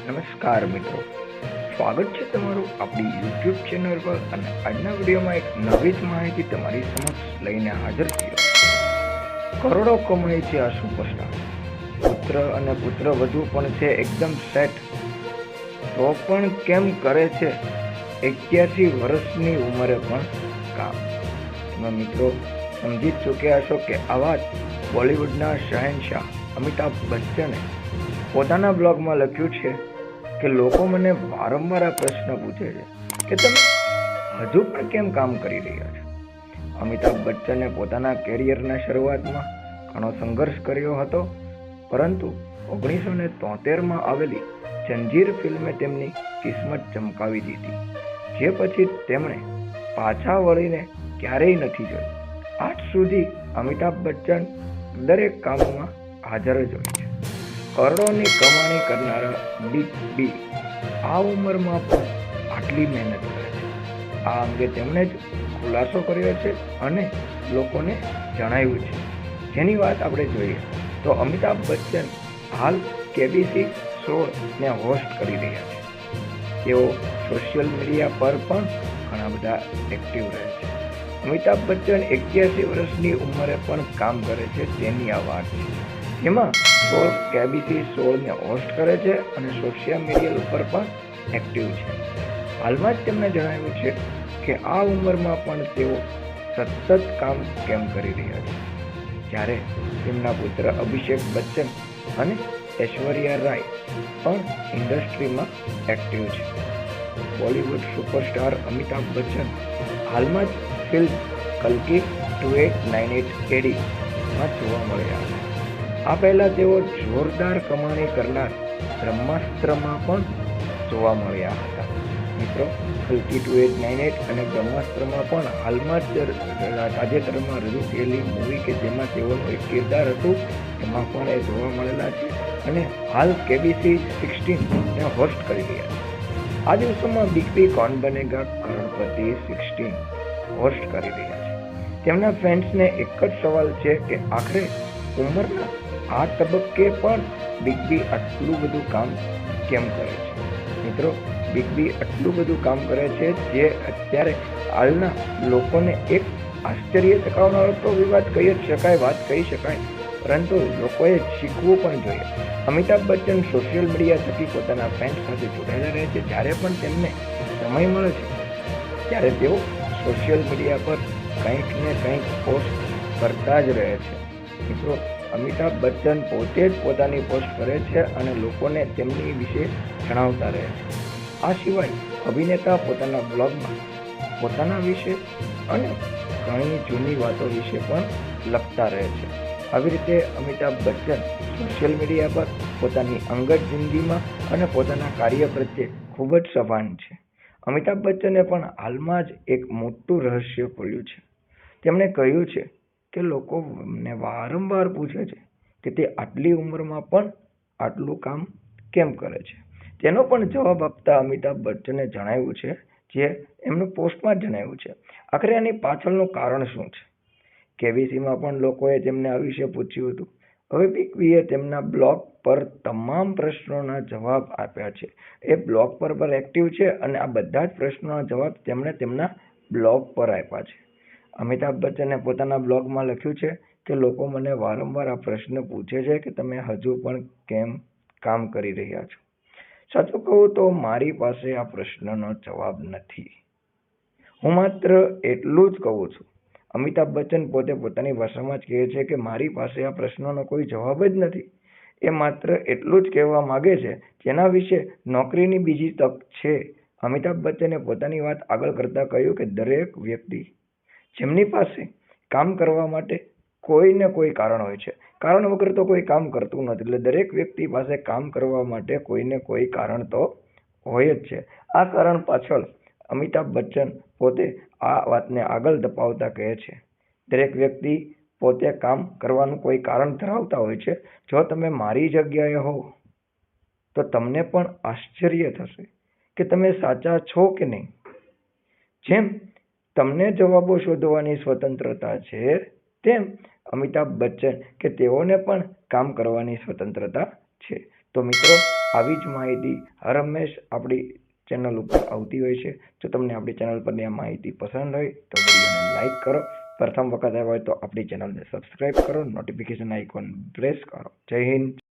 નમસ્કાર મિત્રો, સ્વાગત છે તમારું આપણી યુટ્યુબ ચેનલ પર. અને આજના વિડીયોમાં એક નવી જ માહિતી તમારી સમક્ષ લઈને હાજર થયો. કરોડો કમાય છે આ સુપરસ્ટાર. પુત્ર અને પુત્ર વધુ પણ છે એકદમ સેટ. તો પણ કેમ કરે છે 81 વર્ષની ઉંમરે પણ કામ? તમે મિત્રો સમજી જ ચૂક્યા છો કે આવા બોલિવૂડના શહેનશાહ અમિતાભ બચ્ચને પોતાના બ્લોગમાં લખ્યું છે કે લોકો મને વારંવાર આ પ્રશ્ન પૂછે છે કે તમે હજુ પણ કેમ કામ કરી રહ્યા છો. અમિતાભ બચ્ચને પોતાના કેરિયરના શરૂઆતમાં ઘણો સંઘર્ષ કર્યો હતો, પરંતુ 1973માં આવેલી જંજીર ફિલ્મે તેમની કિસ્મત ચમકાવી દીધી, જે પછી તેમણે પાછા વળીને ક્યારેય નથી જોયું. આજ સુધી અમિતાભ બચ્ચન દરેક કામમાં હાજર જ હોય છે. કરોડોની કમાણી કરનારા બિગ બી આ ઉંમરમાં પણ આટલી મહેનત કરે છે. આ અંગે તેમણે જ ખુલાસો કર્યો છે અને લોકોને જણાવ્યું છે, જેની વાત આપણે જોઈએ તો અમિતાભ બચ્ચન હાલ KBC શો ને હોસ્ટ કરી રહ્યા છે. તેઓ સોશિયલ મીડિયા પર પણ ઘણા બધા એક્ટિવ રહે છે. અમિતાભ બચ્ચન 81 વર્ષની ઉંમરે પણ કામ કરે છે તેની આ વાત છે. જેમાં KBC શોને હોસ્ટ કરે છે અને સોશિયલ મીડિયા ઉપર પણ એક્ટિવ છે. હાલમાં જ તેમણે જણાવ્યું છે કે આ ઉંમરમાં પણ તેઓ સતત કામ કેમ કરી રહ્યા છે. જ્યારે તેમના પુત્ર અભિષેક બચ્ચન અને ઐશ્વર્યા રાય પણ ઇન્ડસ્ટ્રીમાં એક્ટિવ છે. બોલિવૂડ સુપરસ્ટાર અમિતાભ બચ્ચન હાલમાં જ ફિલ્મ કલ્કી 2898 AD માં જોવા મળ્યા હતા. આ પહેલા તેઓ જોરદાર કમાણી કરનાર બ્રહ્માસ્ત્રમાં પણ જોવા મળ્યા હતા. મિત્રો, કલ્કી 2898 અને બ્રહ્માસ્ત્રમાં પણ હાલમાં જ તાજેતરમાં રજૂ થયેલી મૂવી કે જેમાં તેઓનું એક કિરદાર હતું, એમાં પણ એ જોવા મળેલા છે અને હાલ KBC 16 ને હોસ્ટ કરી રહ્યા છે. આ દિવસોમાં બિગ બી કોન બનેગા કરોડપતિ 16 હોસ્ટ કરી રહ્યા છે. તેમના ફેન્સને એક જ સવાલ છે કે આખરે ઉંમરના આ તબક્કે પણ બિગ બી આટલું બધું કામ કેમ કરે છે. મિત્રો, બિગ બી આટલું બધું કામ કરે છે જે અત્યારે હાલના લોકોને એક આશ્ચર્ય ચકાવનારો તો વાત કહી જ શકાય, વાત કહી શકાય, પરંતુ લોકોએ શીખવું પણ જોઈએ. અમિતાભ બચ્ચન સોશિયલ મીડિયા થકી પોતાના ફેન્સ સાથે જોડાયેલા રહે છે. જ્યારે પણ તેમને સમય મળે છે ત્યારે તેઓ સોશિયલ મીડિયા પર કંઈક ને કંઈક પોસ્ટ કરતા જ રહે છે. મિત્રો, અમિતાભ બચ્ચન પોતે જ પોતાની પોસ્ટ કરે છે અને લોકોને તેમની વિશે જણાવતા રહે છે. આ સિવાય અભિનેતા પોતાના બ્લોગમાં પોતાના વિશે અને ઘણી જૂની વાતો વિશે પણ લખતા રહે છે. આવી રીતે અમિતાભ બચ્ચન સોશિયલ મીડિયા પર પોતાની અંગત જિંદગીમાં અને પોતાના કાર્ય પ્રત્યે ખૂબ જ સભાન છે. અમિતાભ બચ્ચને પણ હાલમાં જ એક મોટું રહસ્ય ખોલ્યું છે. તેમણે કહ્યું છે કે લોકો મને વારંવાર પૂછે છે કે તે આટલી ઉંમરમાં પણ આટલું કામ કેમ કરે છે. તેનો પણ જવાબ આપતા અમિતાભ બચ્ચને જણાવ્યું છે, જે એમનું પોસ્ટમાં જણાવ્યું છે. આખરે આની પાછળનું કારણ શું છે? KBCમાં પણ લોકોએ તેમને આ વિશે પૂછ્યું હતું. હવે બિગ બીએ તેમના બ્લોગ પર તમામ પ્રશ્નોના જવાબ આપ્યા છે. એ બ્લોગ પર એક્ટિવ છે અને આ બધા જ પ્રશ્નોના જવાબ તેમણે તેમના બ્લોગ પર આપ્યા છે. અમિતાભ બચ્ચને પોતાના બ્લોગમાં લખ્યું છે કે લોકો મને વારંવાર આ પ્રશ્ન પૂછે છે કે તમે હજુ પણ કેમ કામ કરી રહ્યા છો. સાચું કહું તો મારી પાસે આ પ્રશ્નનો જવાબ નથી. હું માત્ર એટલું જ કહું છું. અમિતાભ બચ્ચન પોતે પોતાની ભાષામાં જ કહે છે કે મારી પાસે આ પ્રશ્નનો કોઈ જવાબ જ નથી. એ માત્ર એટલું જ કહેવા માંગે છે જેના વિશે નોકરીની બીજી તક છે. અમિતાભ બચ્ચને પોતાની વાત આગળ કરતા કહ્યું કે દરેક વ્યક્તિ જેમની પાસે કામ કરવા માટે કોઈ ને કોઈ કારણ હોય છે. કારણ વગર તો કોઈ કામ કરતું નથી. એટલે દરેક વ્યક્તિ પાસે કામ કરવા માટે કોઈ ને કોઈ કારણ તો હોય જ છે. આ કારણ પાછળ અમિતાભ બચ્ચન પોતે આ વાતને આગળ ધપાવતા કહે છે, દરેક વ્યક્તિ પોતે કામ કરવાનું કોઈ કારણ ધરાવતા હોય છે. જો તમે મારી જગ્યાએ હો તો તમને પણ આશ્ચર્ય થશે કે તમે સાચા છો કે નહીં. જેમ તમને જવાબો શોધવાની સ્વતંત્રતા છે, તેમ અમિતાભ બચ્ચન કે તેઓને પણ કામ કરવાની સ્વતંત્રતા છે. તો મિત્રો, આવી જ માહિતી હર હંમેશ આપણી ચેનલ ઉપર આવતી હોય છે. જો તમને આપણી ચેનલ પરની આ માહિતી પસંદ હોય તો વિડીયોને લાઈક કરો. પ્રથમ વખત આવ્યા હોય તો આપણી ચેનલને સબસ્ક્રાઈબ કરો, નોટિફિકેશન આઇકોન પ્રેસ કરો. જય હિન્દ.